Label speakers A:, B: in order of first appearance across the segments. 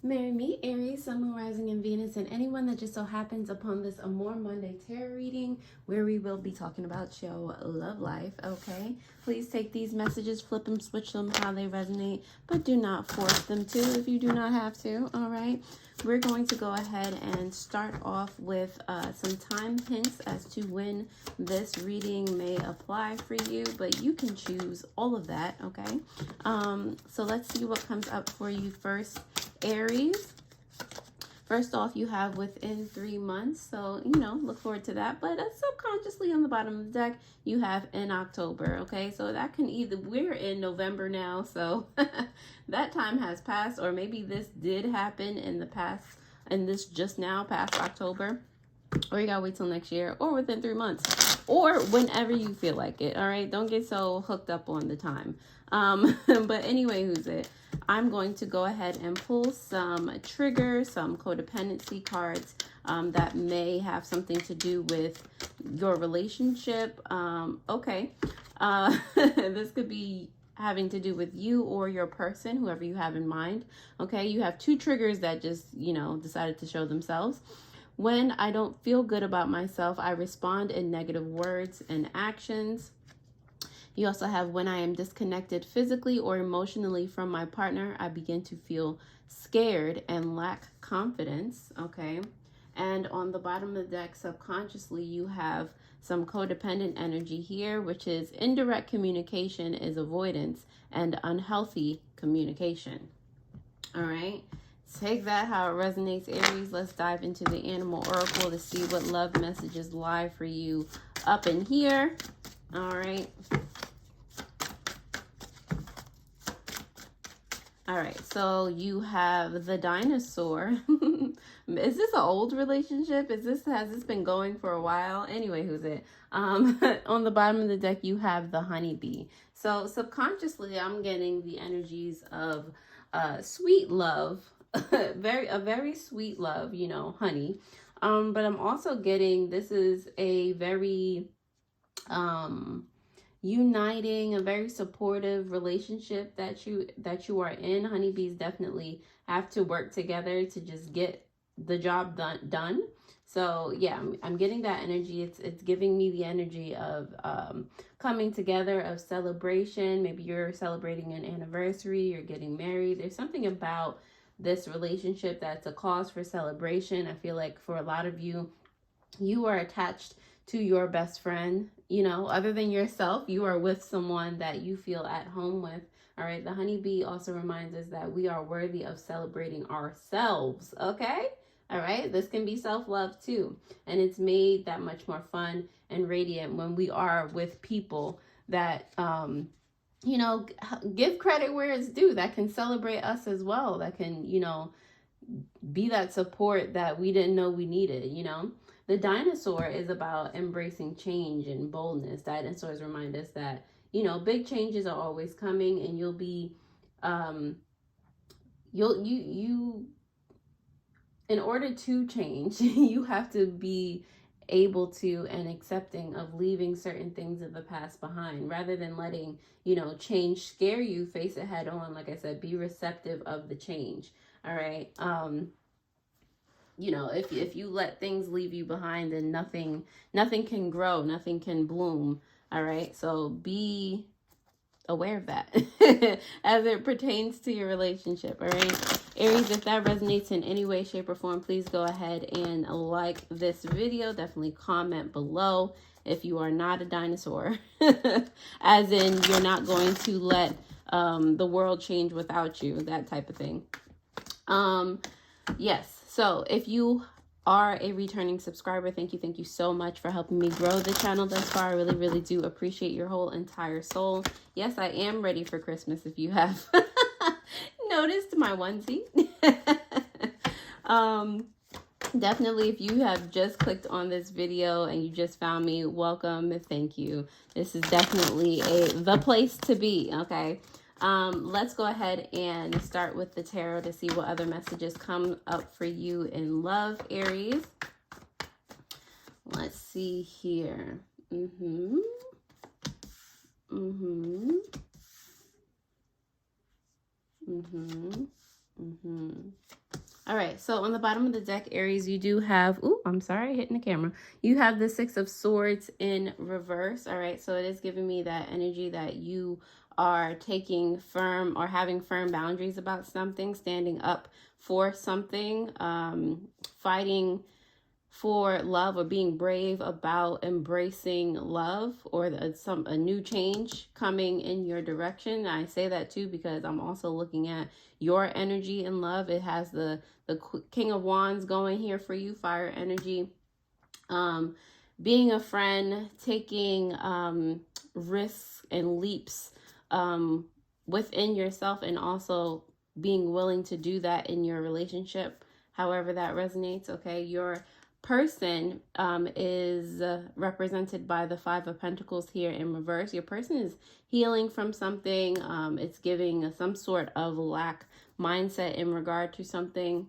A: Marry me, Aries, Sun, Moon, Rising, and Venus, and anyone that just so happens upon this Amor Monday tarot reading, where we will be talking about your love life, okay? Please take these messages, flip them, switch them how they resonate, but do not force them to if you do not have to, all right? We're going to go ahead and start off with some time hints as to when this reading may apply for you, but you can choose all of that, okay? So let's see what comes up for you first. Aries, first off, you have within 3 months, so look forward to that. But subconsciously on the bottom of the deck, you have in October. Okay, so that can either, we're in November now, so that time has passed, or maybe this did happen in the past, and this just now past October, or you gotta wait till next year, or within 3 months, or whenever you feel like it. All right, don't get so hooked up on the time. But anyway, who's it? I'm going to go ahead and pull some triggers, some codependency cards that may have something to do with your relationship. Okay. This could be having to do with you or your person, whoever you have in mind. Okay, you have 2 triggers that just, decided to show themselves. When I don't feel good about myself, I respond in negative words and actions. You also have when I am disconnected physically or emotionally from my partner, I begin to feel scared and lack confidence, okay? And on the bottom of the deck, subconsciously, you have some codependent energy here, which is indirect communication is avoidance and unhealthy communication, all right? Take that how it resonates, Aries. Let's dive into the animal oracle to see what love messages lie for you up in here, all right? All right, so you have the dinosaur. Is this an old relationship? Has this been going for a while? Anyway, who's it? On the bottom of the deck, you have the honeybee. So subconsciously, I'm getting the energies of sweet love, a very sweet love, honey. But I'm also getting, this is a very uniting, a very supportive relationship that you are in. Honeybees definitely have to work together to just get the job done. So yeah, I'm getting that energy. It's giving me the energy of coming together, of celebration. Maybe you're celebrating an anniversary, you're getting married. There's something about this relationship that's a cause for celebration. I feel like for a lot of you, you are attached to your best friend, other than yourself. You are with someone that you feel at home with. All right, the honeybee also reminds us that we are worthy of celebrating ourselves, okay? All right, this can be self-love too, and it's made that much more fun and radiant when we are with people that give credit where it's due, that can celebrate us as well, that can be that support that we didn't know we needed. The dinosaur is about embracing change and boldness. Dinosaurs remind us that, big changes are always coming, and you'll be, in order to change, you have to be able to and accepting of leaving certain things of the past behind, rather than letting, change scare you. Face it head on. Like I said, be receptive of the change. All right. If you let things leave you behind, then nothing can grow, nothing can bloom. All right, so be aware of that as it pertains to your relationship. All right, Aries, if that resonates in any way, shape, or form, please go ahead and like this video. Definitely comment below if you are not a dinosaur, as in you're not going to let the world change without you, that type of thing. Yes. So if you are a returning subscriber, thank you so much for helping me grow the channel thus far. I really do appreciate your whole entire soul. Yes, I am ready for Christmas, if you have noticed my onesie. Definitely, if you have just clicked on this video and you just found me, welcome. Thank you. This is definitely the place to be, okay? Let's go ahead and start with the tarot to see what other messages come up for you in love, Aries. Let's see here. All right, so on the bottom of the deck, Aries, you do have, ooh, I'm sorry, hitting the camera. You have the Six of Swords in reverse. All right, so it is giving me that energy that you are taking firm or having firm boundaries about something, standing up for something, fighting for love, or being brave about embracing love, or a new change coming in your direction. I say that too because I'm also looking at your energy in love. It has the King of Wands going here for you, fire energy. Being a friend, taking risks and leaps within yourself, and also being willing to do that in your relationship, however that resonates. Okay, your person is represented by the Five of Pentacles here in reverse. Your person is healing from something. It's giving some sort of lack mindset in regard to something.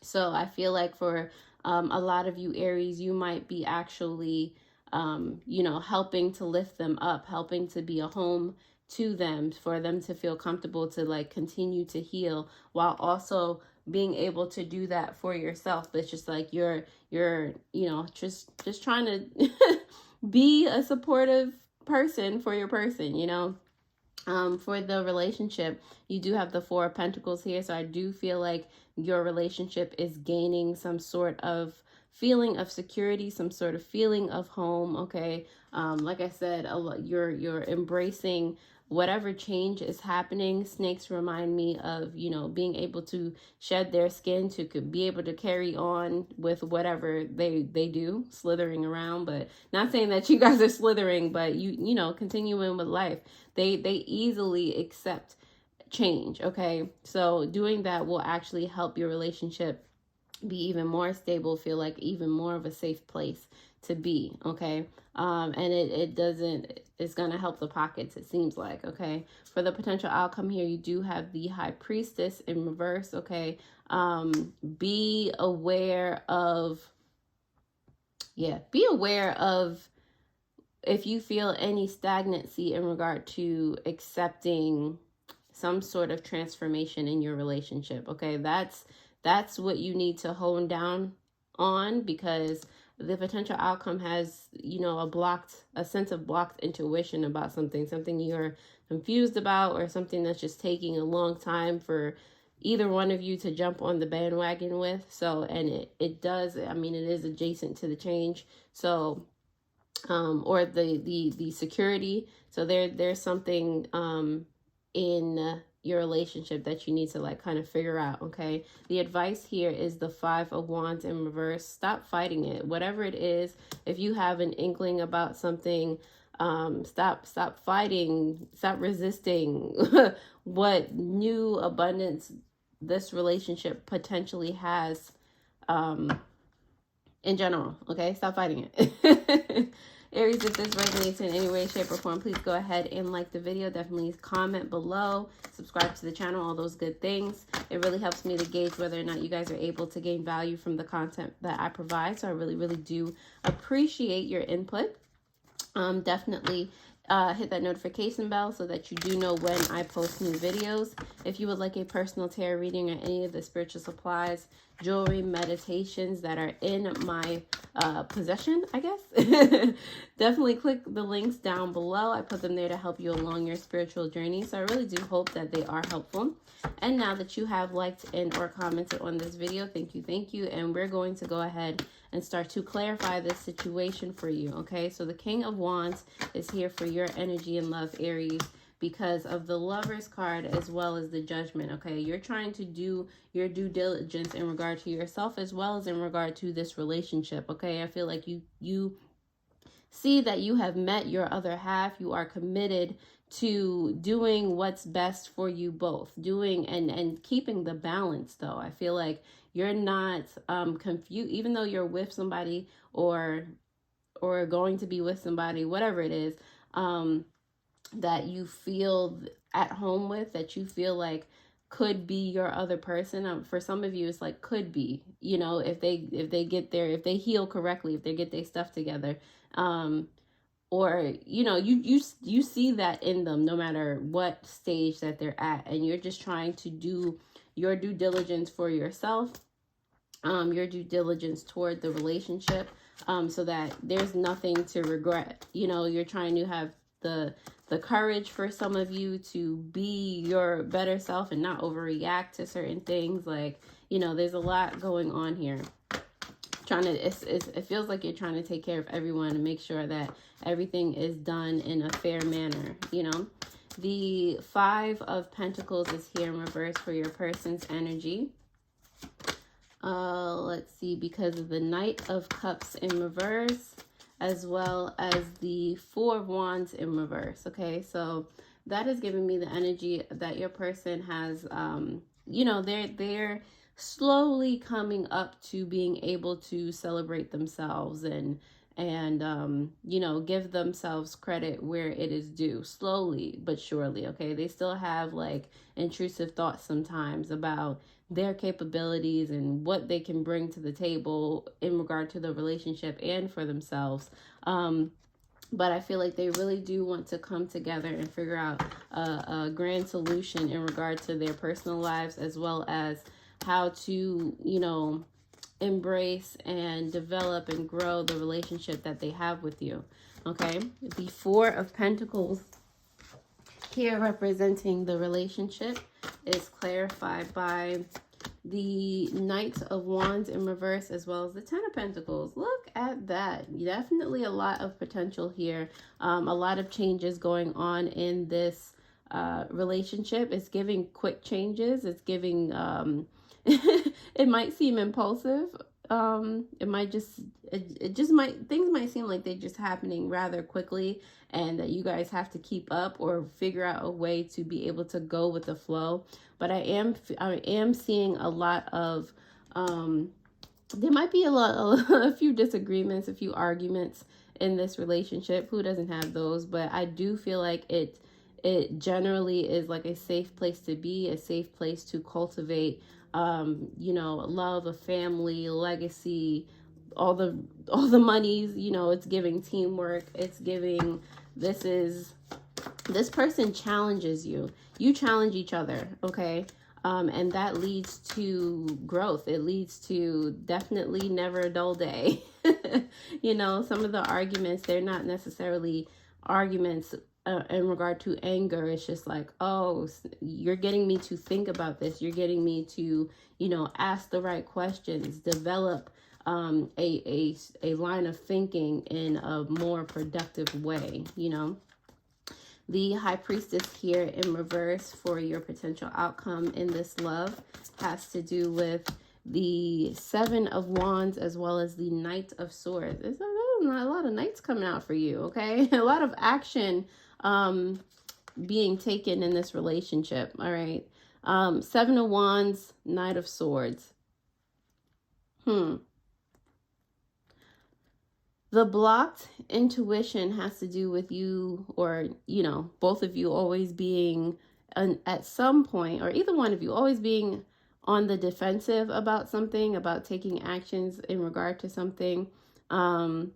A: So I feel like for a lot of you Aries, you might be actually helping to lift them up, helping to be a home to them, for them to feel comfortable to like continue to heal, while also being able to do that for yourself. But it's just like you're just trying to be a supportive person for your person, for the relationship. You do have the Four of Pentacles here, so I do feel like your relationship is gaining some sort of feeling of security, some sort of feeling of home. Okay, like I said, you're embracing whatever change is happening. Snakes remind me of, being able to shed their skin to be able to carry on with whatever they do, slithering around. But not saying that you guys are slithering, but continuing with life. They easily accept change. Okay, so doing that will actually help your relationship be even more stable, feel like even more of a safe place to be. Okay, and it's gonna help the pockets, it seems like. Okay, for the potential outcome here, you do have the High Priestess in reverse. Okay, be aware of if you feel any stagnancy in regard to accepting some sort of transformation in your relationship. Okay, that's what you need to hone down on, because the potential outcome has, a sense of blocked intuition about something you're confused about, or something that's just taking a long time for either one of you to jump on the bandwagon with. So, and it does, it is adjacent to the change. So, or the security. So there's something in your relationship that you need to like kind of figure out. Okay, the advice here is the Five of Wands in reverse. Stop fighting it, whatever it is. If you have an inkling about something, stop fighting, stop resisting what new abundance this relationship potentially has in general. Okay, stop fighting it. Aries, if this resonates in any way, shape, or form, please go ahead and like the video. Definitely comment below, subscribe to the channel, all those good things. It really helps me to gauge whether or not you guys are able to gain value from the content that I provide. So I really, really do appreciate your input. Definitely hit that notification bell so that you do know when I post new videos. If you would like a personal tarot reading or any of the spiritual supplies, jewelry, meditations that are in my possession, I guess, definitely click the links down below. I put them there to help you along your spiritual journey. So I really do hope that they are helpful. And now that you have liked and or commented on this video, thank you. And we're going to go ahead and start to clarify this situation for you. Okay, so the King of Wands is here for your energy and love, Aries, because of the Lovers card as well as the Judgment. Okay, you're trying to do your due diligence in regard to yourself as well as in regard to this relationship. Okay, I feel like you see that you have met your other half. You are committed to doing what's best for you both, doing and keeping the balance. Though I feel like you're not confused, even though you're with somebody or going to be with somebody, whatever it is, that you feel at home with, that you feel like could be your other person. For some of you, it's like could be, if they get there, if they heal correctly, if they get their stuff together, or you see that in them no matter what stage that they're at, and you're just trying to do your due diligence for yourself, your due diligence toward the relationship, so that there's nothing to regret. You know, you're trying to have the courage for some of you to be your better self and not overreact to certain things. Like, you know, there's a lot going on here. It feels like you're trying to take care of everyone and make sure that everything is done in a fair manner, you know. The 5 of Pentacles is here in reverse for your person's energy. Let's see, because of the Knight of Cups in reverse, as well as the 4 of Wands in reverse. Okay, so that is giving me the energy that your person has, you know, they're slowly coming up to being able to celebrate themselves and you know, give themselves credit where it is due, slowly but surely. Okay, they still have like intrusive thoughts sometimes about their capabilities and what they can bring to the table in regard to the relationship and for themselves. But I feel like they really do want to come together and figure out a grand solution in regard to their personal lives, as well as how to, you know, embrace and develop and grow the relationship that they have with you. Okay, the 4 of Pentacles here representing the relationship is clarified by the Knight of Wands in reverse, as well as the 10 of Pentacles. Look at that. Definitely a lot of potential here. A lot of changes going on in this relationship. It's giving quick changes. It's giving it might seem impulsive. It might just, things might seem like they're just happening rather quickly, and that you guys have to keep up or figure out a way to be able to go with the flow. But I am seeing a lot of, there might be a few disagreements, a few arguments in this relationship. Who doesn't have those? But I do feel like it generally is like a safe place to be, a safe place to cultivate, you know, love, a family, legacy, all the monies. You know, it's giving teamwork. It's giving, this person challenges you. You challenge each other, okay? And that leads to growth. It leads to definitely never a dull day. You know, some of the arguments, they're not necessarily arguments in regard to anger. It's just like, oh, you're getting me to think about this. You're getting me to, you know, ask the right questions, develop a line of thinking in a more productive way, you know. The High Priestess here in reverse for your potential outcome in this love has to do with the 7 of Wands, as well as the Knight of Swords. There's a lot of knights coming out for you, okay? A lot of action being taken in this relationship, all right? 7 of Wands, Knight of Swords. The blocked intuition has to do with you, or, you know, both of you always being at some point, or either one of you always being on the defensive about something, about taking actions in regard to something, or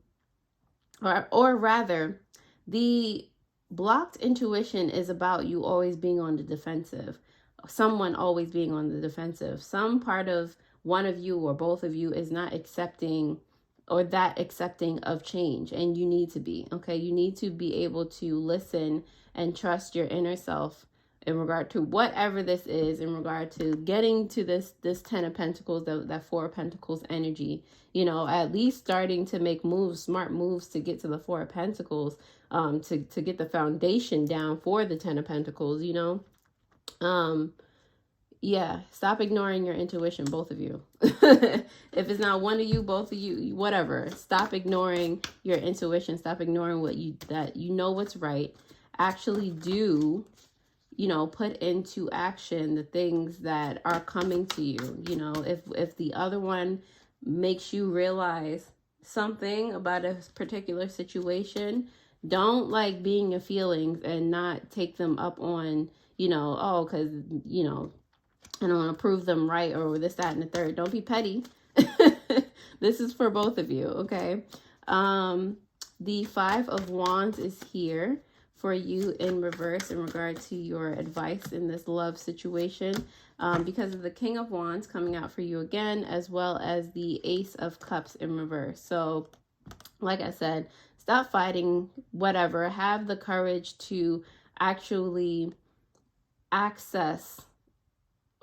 A: rather, the blocked intuition is about you always being on the defensive, someone always being on the defensive. Some part of one of you or both of you is not accepting of change, and you need to be, okay? You need to be able to listen and trust your inner self in regard to whatever this is, in regard to getting to this 10 of Pentacles, that 4 of Pentacles energy, you know, at least starting to make moves, smart moves to get to the 4 of Pentacles, to get the foundation down for the 10 of Pentacles, you know. Yeah, stop ignoring your intuition, both of you. If it's not one of you, both of you, whatever. Stop ignoring your intuition. Stop ignoring that you know what's right. Actually do, you know, put into action the things that are coming to you. You know, if the other one makes you realize something about a particular situation, don't like be in your feelings and not take them up on, you know, oh, because, you know, I don't want to prove them right, or this, that, and the third. Don't be petty. This is for both of you, okay? The 5 of Wands is here for you in reverse in regard to your advice in this love situation, because of the King of Wands coming out for you again, as well as the Ace of Cups in reverse. So like I said, stop fighting, whatever. Have the courage to actually access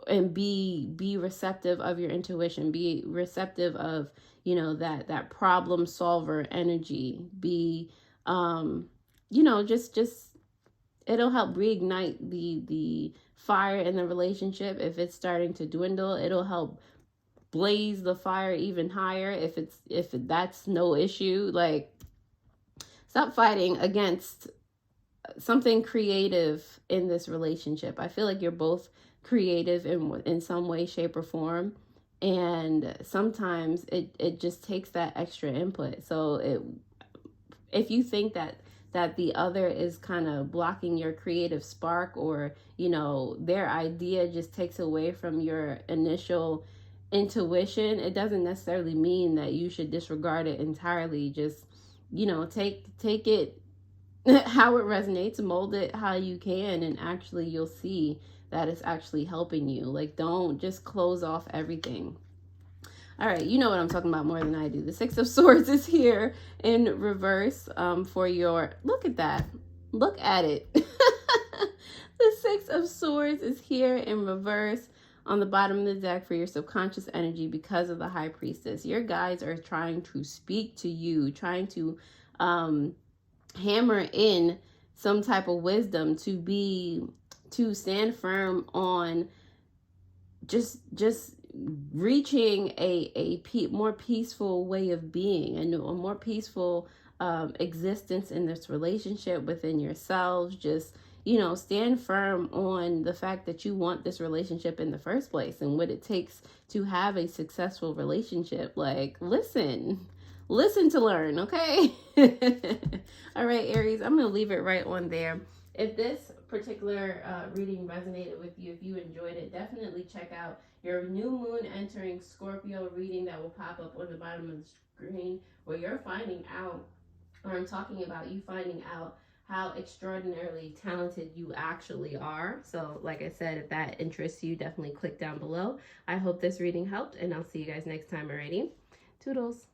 A: and be receptive of your intuition. Be receptive of, you know, that problem solver energy. Be, you know, just it'll help reignite the fire in the relationship. If it's starting to dwindle, it'll help blaze the fire even higher. If that's no issue. Like, stop fighting against something creative in this relationship. I feel like you're both creative in some way, shape, or form, and sometimes it just takes that extra input. So if you think that the other is kind of blocking your creative spark, or, you know, their idea just takes away from your initial intuition, it doesn't necessarily mean that you should disregard it entirely. Just, you know, take it how it resonates, mold it how you can, and actually you'll see that it's actually helping you. Like, don't just close off everything. All right, you know what I'm talking about more than I do. The Six of Swords is here in reverse for your, look at that. Look at it. The Six of Swords is here in reverse on the bottom of the deck for your subconscious energy because of the High Priestess. Your guides are trying to speak to you, trying to hammer in some type of wisdom to stand firm on just reaching a more peaceful way of being, and a more peaceful existence in this relationship within yourselves. Just, you know, stand firm on the fact that you want this relationship in the first place and what it takes to have a successful relationship. Like, listen to learn, okay? All right, Aries, I'm going to leave it right on there. If this particular reading resonated with you, if you enjoyed it, definitely check out your new moon entering Scorpio reading that will pop up on the bottom of the screen, where you're finding out, or I'm talking about you finding out how extraordinarily talented you actually are. So like I said, if that interests you, definitely click down below. I hope this reading helped, and I'll see you guys next time. Alrighty, toodles.